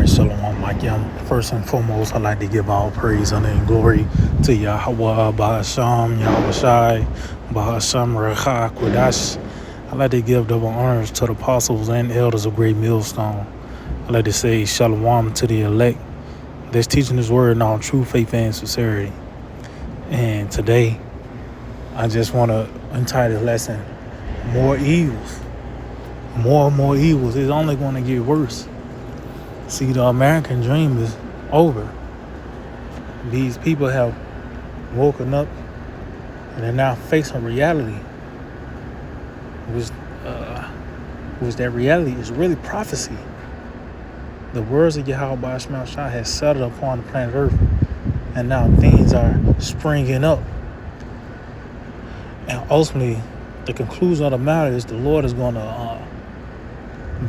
and Shalom, Mike. First and foremost, I'd like to give all praise, honor, and glory to Yahweh, Bahasham, Yahweh Shai, Bahasham, Recha, Kodash. I'd like to give double honors to the apostles and elders of Great Millstone. I'd like to say Shalom to the elect that's teaching this word in all true faith and sincerity. And today, I just want to entitle this lesson, More Evils. More and more evils. It's only going to get worse. See, the American dream is over. These people have woken up and are now facing reality. Which that reality is really prophecy. The words of Yahweh Shai has settled upon the planet Earth, and now things are springing up. And ultimately, the conclusion of the matter is the Lord is going to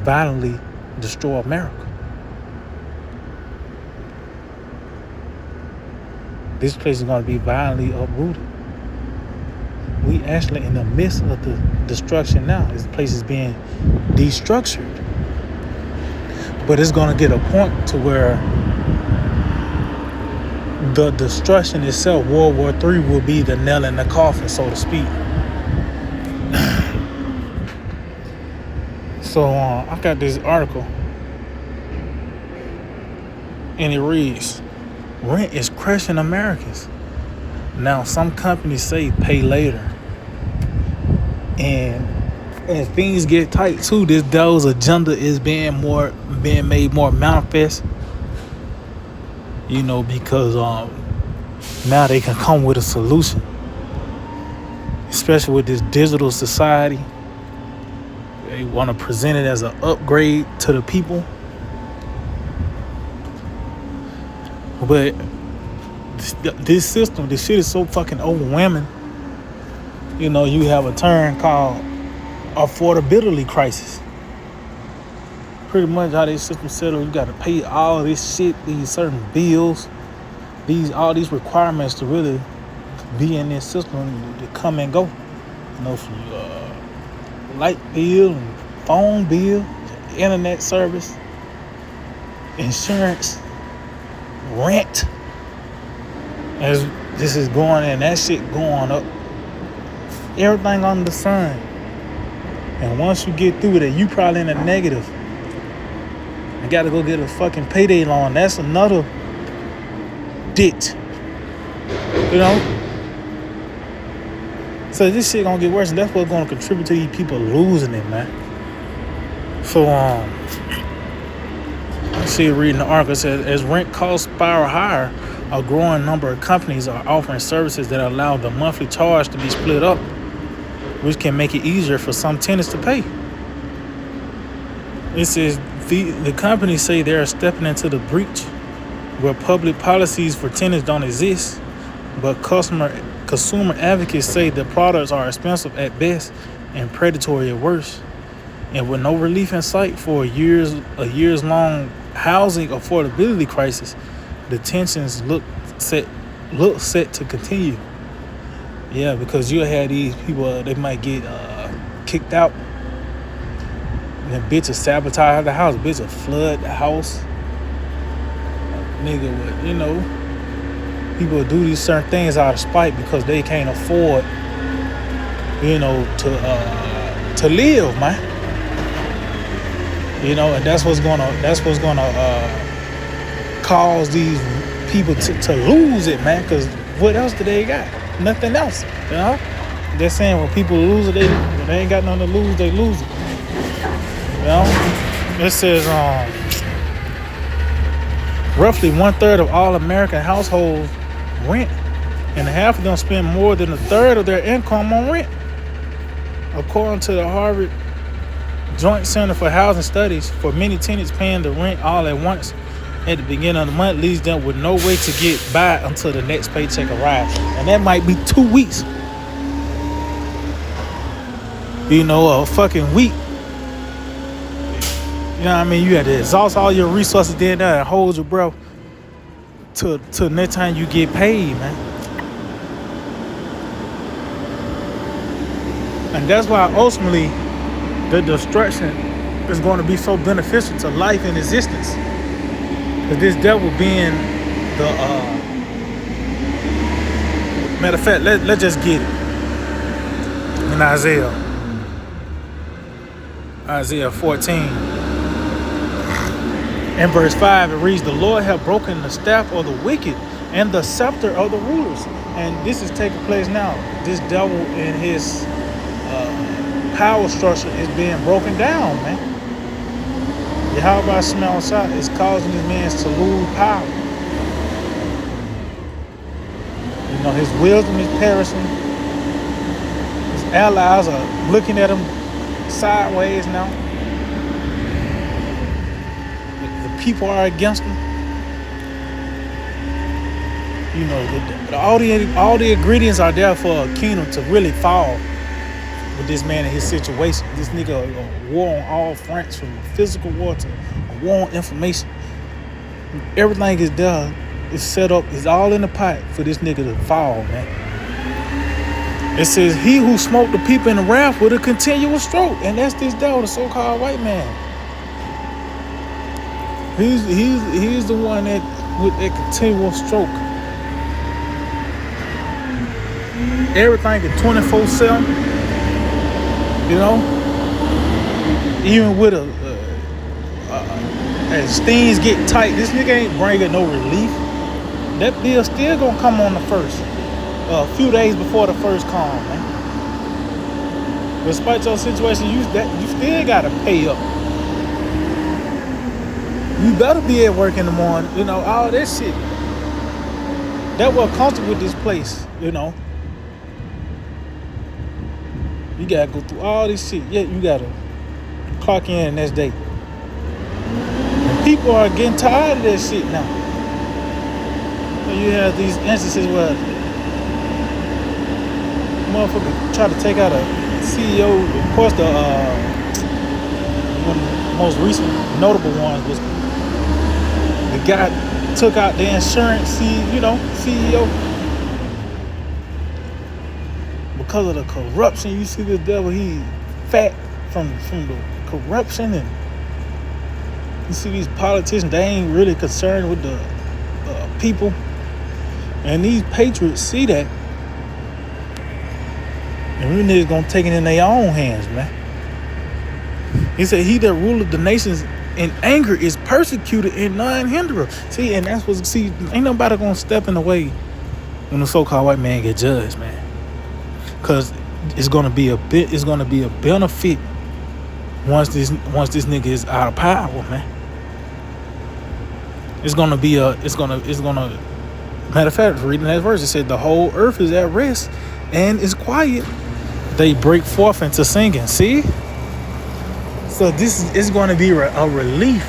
violently destroy America. This place is going to be violently uprooted. We actually in the midst of the destruction now. This place is being destructured. But it's going to get a point to where the destruction itself, World War III, will be the nail in the coffin, so to speak. So I got this article, and it reads, rent is crushing Americans. Now, some companies say pay later. And as things get tight too, this devil's agenda is being made more manifest. Because now they can come with a solution. Especially with this digital society. They want to present it as an upgrade to the people. But this system, this shit is so fucking overwhelming. You have a term called affordability crisis. Pretty much how this system settled, you got to pay all this shit, these certain bills, all these requirements to really be in this system to come and go. From your light bill and phone bill, internet service, insurance, rent. As this is going and that shit going up, everything under the sun. And once you get through that, you probably in a negative. You gotta go get a fucking payday loan. That's another ditch. So this shit gonna get worse, and that's what's gonna contribute to these people losing it, man. So I see reading the article, it says, as rent costs spiral higher, a growing number of companies are offering services that allow the monthly charge to be split up, which can make it easier for some tenants to pay. It says the companies say they are stepping into the breach where public policies for tenants don't exist, but consumer advocates say the products are expensive at best and predatory at worst. And with no relief in sight for a years long housing affordability crisis, the tensions look set to continue. Yeah, because you had these people, they might get kicked out. And the bitch will sabotage the house, bitch will flood the house. Nigga would, people would do these certain things out of spite because they can't afford, to live, man. And that's what's gonna cause these people to lose it, man. Because what else do they got? Nothing else. They're saying when people lose it, when they ain't got nothing to lose, they lose it. It says roughly 1/3 of all American households rent, and half of them spend more than 1/3 of their income on rent. According to the Harvard Joint Center for Housing Studies, for many tenants, paying the rent all at once at the beginning of the month leaves them with no way to get by until the next paycheck arrives. And that might be 2 weeks. A fucking week. You had to exhaust all your resources there and hold your breath till next time you get paid, man. And that's why ultimately the destruction is going to be so beneficial to life and existence. Cause this devil being the matter of fact, let's just get it in Isaiah 14. In verse 5, it reads, "The Lord hath broken the staff of the wicked and the scepter of the rulers." And this is taking place now. This devil and his power structure is being broken down, man. Yahweh Shema is causing these men to lose power. You know, his wisdom is perishing. His allies are looking at him sideways now. The people are against him. You know, all the ingredients are there for a kingdom to really fall with this man and his situation. This nigga a war on all fronts, from physical war to a war on information. Everything is there. It's set up. It's all in the pot for this nigga to fall, man. It says, "He who smote the people in the wrath with a continual stroke," and that's this devil, the so-called white man. He's the one that with that continual stroke. Everything is 24/7. You know, even with as things get tight, this nigga ain't bringing no relief. That bill still gonna come on the first, a few days before the first come, man. Despite your situation, you still gotta pay up. You better be at work in the morning. You know, all that shit. That what comes with this place. You know. You gotta go through all this shit. Yeah, you gotta clock in the next day. And people are getting tired of that shit now. So you have these instances where motherfucker try to take out a CEO. Of course, the one of the most recent notable ones was the guy took out the insurance CEO. Because of the corruption, you see this devil, he fat from the corruption, and you see these politicians, they ain't really concerned with the people, and these patriots see that, and we niggas gonna take it in their own hands, man. He said, "He that ruleth the nations in anger is persecuted and none hindereth." See, and that's what, ain't nobody gonna step in the way when the so-called white man get judged, man. Cause it's gonna be a benefit once this nigga is out of power, man. It's gonna matter of fact, reading that verse, it said the whole earth is at rest and is quiet. They break forth into singing. See? So this is gonna be a relief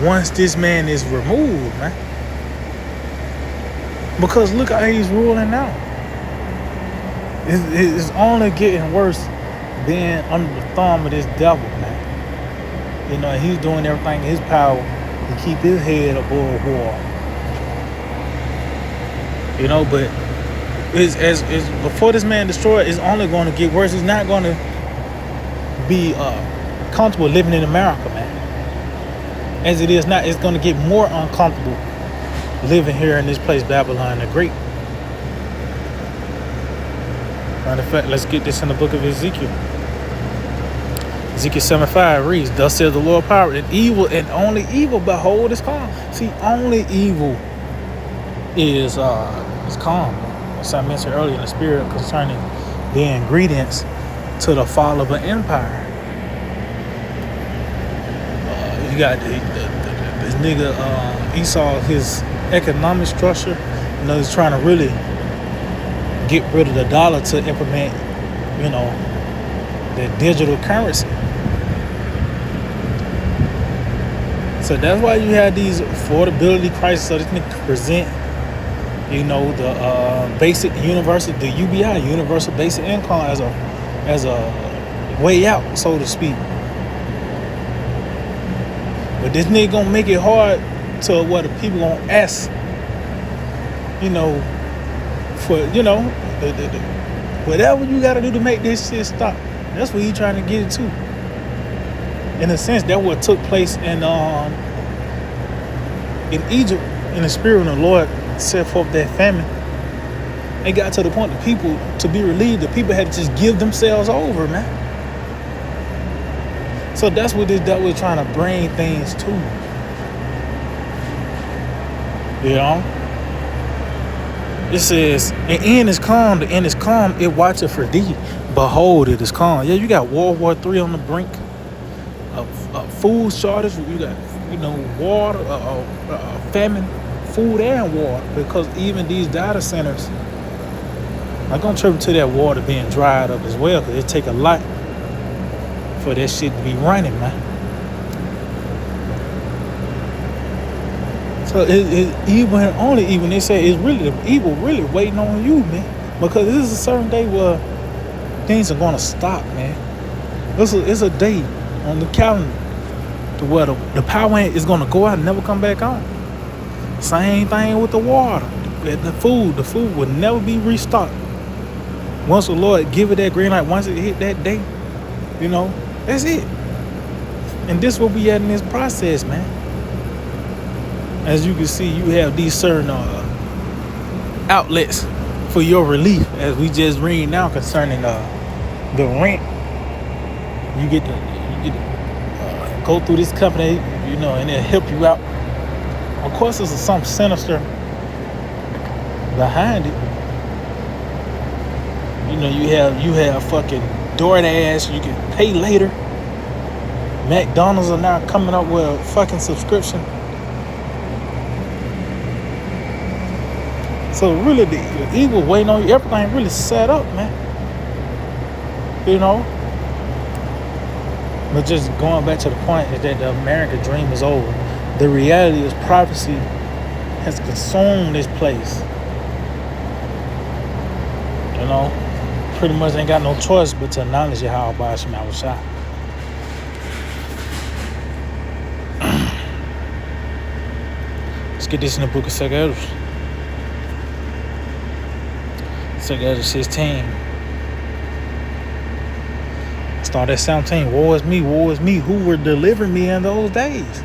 once this man is removed, man. Because look how he's ruling now. It's only getting worse being under the thumb of this devil, man. You know, he's doing everything in his power to keep his head above water. You know, but it's before this man destroyed, it's only going to get worse. He's not going to be comfortable living in America, man. As it is now, it's going to get more uncomfortable living here in this place, Babylon the Great. Matter of fact, let's get this in the book of Ezekiel. Ezekiel 7:5 reads, "Thus says the Lord power, and evil and only evil, behold, is calm." See, only evil is calm. As I mentioned earlier in the spirit concerning the ingredients to the fall of an empire. You got this nigga Esau, his economic structure. You know, he's trying to really get rid of the dollar to implement, you know, the digital currency. So that's why you have these affordability crises. So this nigga present, you know, the basic universal, the UBI, universal basic income, as a way out, so to speak. But this nigga gonna make it hard to what the people gonna ask, you know, for, you know, whatever you gotta do to make this shit stop. That's what he trying to get it to. In a sense, that what took place in In Egypt, in the spirit of the Lord set forth that famine, it got to the point the people, to be relieved, the people had to just give themselves over, man. So that's what this devil is trying to bring things to. You know? It says, the end is calm, the end is calm, it watcheth for thee. Behold, it is calm. Yeah, you got World War III on the brink of food shortage. You got, water, famine, food and water. Because even these data centers are going to trip to that water being dried up as well. Because it take a lot for that shit to be running, man. So even they say it's really the evil really waiting on you, man. Because this is a certain day where things are gonna stop, man. It's a day on the calendar to where the power is gonna go out and never come back on. Same thing with the water, the food. The food will never be restocked. Once the Lord give it that green light, once it hit that day, that's it. And this will be at in this process, man. As you can see, you have these certain outlets for your relief, as we just read now concerning the rent. You get to go through this company, and it'll help you out. Of course, there's something sinister behind it. You have fucking DoorDash. You can pay later. McDonald's are now coming up with a fucking subscription. So really, the evil waiting on you. Everything really set up, man. But just going back to the point is that the American dream is over. The reality is prophecy has consumed this place. Pretty much ain't got no choice but to acknowledge Yahweh Ba'ashim Yahushua. Let's get this in the book of 2 Esdras. 2 Esdras 16. Start at 17. Woe is me, who will deliver me in those days?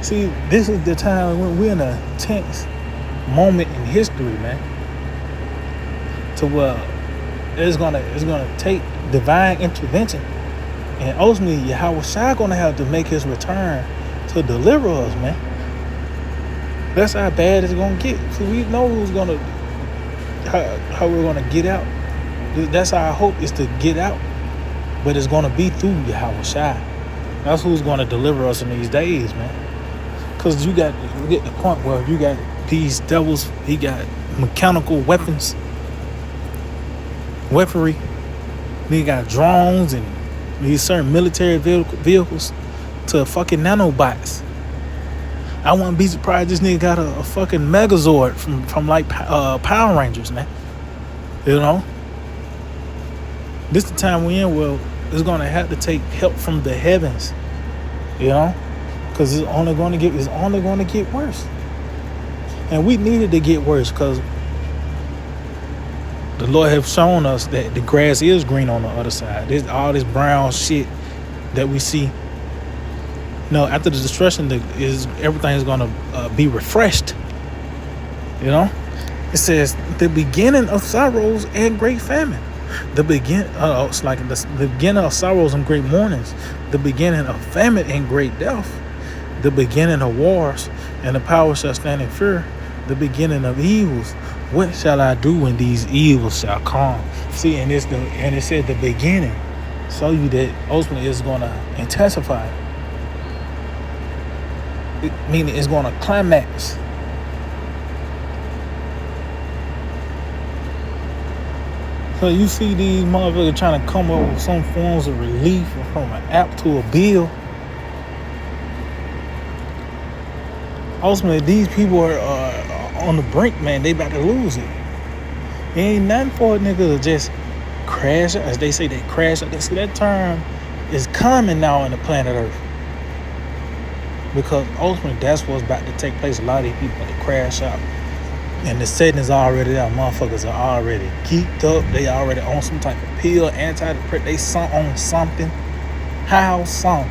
See, this is the time when we're in a tense moment in history, man. To where it's gonna take divine intervention, and ultimately Yahweh Shai gonna have to make his return to deliver us, man. That's how bad it's gonna get. So we know how we're gonna get out. That's our hope, is to get out, but it's gonna be through Yahweh Shai. That's who's gonna deliver us in these days, man. Cause you get the point where you got these devils. He got mechanical weaponry. They got drones and these certain military vehicles to fucking nanobots. I wouldn't be surprised this nigga got a fucking Megazord from like Power Rangers, man. This is the time we in where it's gonna have to take help from the heavens, because it's only gonna get worse. And we needed to get worse, because the Lord have shown us that the grass is green on the other side. There's all this brown shit that we see. After the destruction, everything is going to be refreshed. It says the beginning of sorrows and great famine. It's like the beginning of sorrows and great mournings. The beginning of famine and great death. The beginning of wars, and the power shall stand in fear. The beginning of evils. What shall I do when these evils shall come? See, and it said the beginning. So you that ultimately is going to intensify. Meaning it's going to climax. So you see these motherfuckers trying to come up with some forms of relief from an app to a bill. Ultimately, these people are on the brink, man. They about to lose it. It ain't nothing for a nigga to just crash, as they say, they crash. See, that term is common now on the planet Earth. Because ultimately, that's what's about to take place. A lot of these people to crash out. And the setting is already there. Motherfuckers are already geeked up. They already on some type of pill, antidepressant. They on something. How? Some.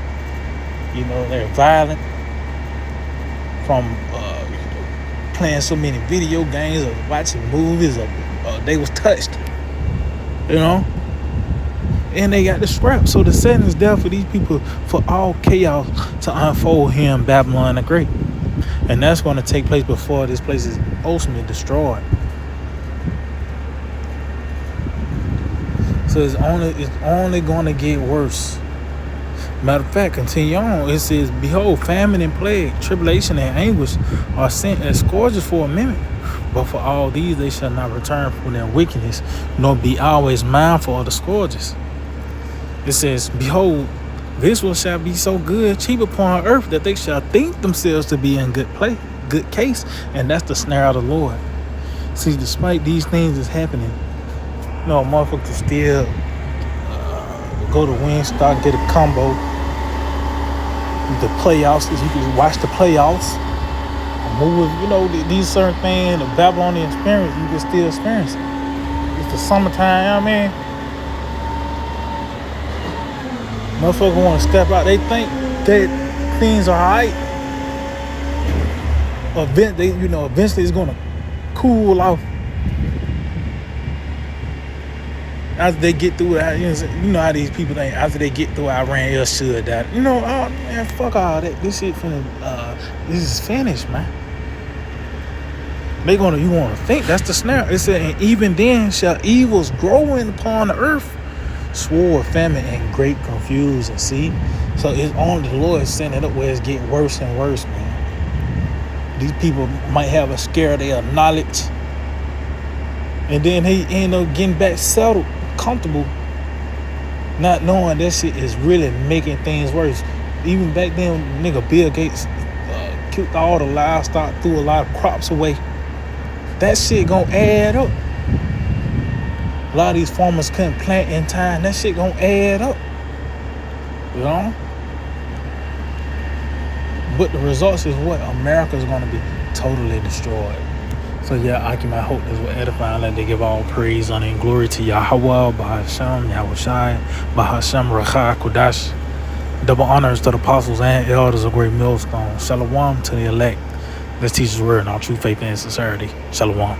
They're violent. from playing so many video games or watching movies, or they was touched, you know. And they got the scrap. So the setting is there for these people, for all chaos to unfold here in Babylon the Great. And that's going to take place before this place is ultimately destroyed. So it's only going to get worse. Matter of fact, continue on. It says, behold, famine and plague, tribulation and anguish are sent as scourges for a minute. But for all these they shall not return from their wickedness, nor be always mindful of the scourges. It says, behold, this one shall be so good, cheap upon earth, that they shall think themselves to be in good case. And that's the snare of the Lord. See, despite these things is happening, you know, motherfuckers still go to Wingstop, get a combo. The playoffs, you can watch the playoffs. Movies, you know, these certain things, the Babylonian experience, you can still experience it. It's the summertime, I mean. Motherfuckers want to step out. They think that things are alright. Eventually it's gonna cool off. After they get through that, you know how these people think. After they get through Iran, it should that. You know, oh man, fuck all that. This shit this is finished, man. You wanna think that's the snare. It said, and even then shall evils growing upon the earth, sword, famine, and great confusion. See? So it's only the Lord setting it up where it's getting worse and worse, man. These people might have a scare day of knowledge. And then he end up getting back settled, comfortable, not knowing that shit is really making things worse. Even back then, nigga Bill Gates killed all the livestock, threw a lot of crops away. That shit gonna add up. A lot of these farmers couldn't plant in time. That shit gonna add up. You know? But the results is what? America's gonna be totally destroyed. So yeah, I hope this will edify and let they give all praise, honor, and glory to Yahweh, Bahasham, Yahushai, Bahasham, Racha, Kodash. Double honors to the apostles and elders of Great Millstone. Shalom to the elect. Let's teach His word in all true faith and sincerity. Shalom.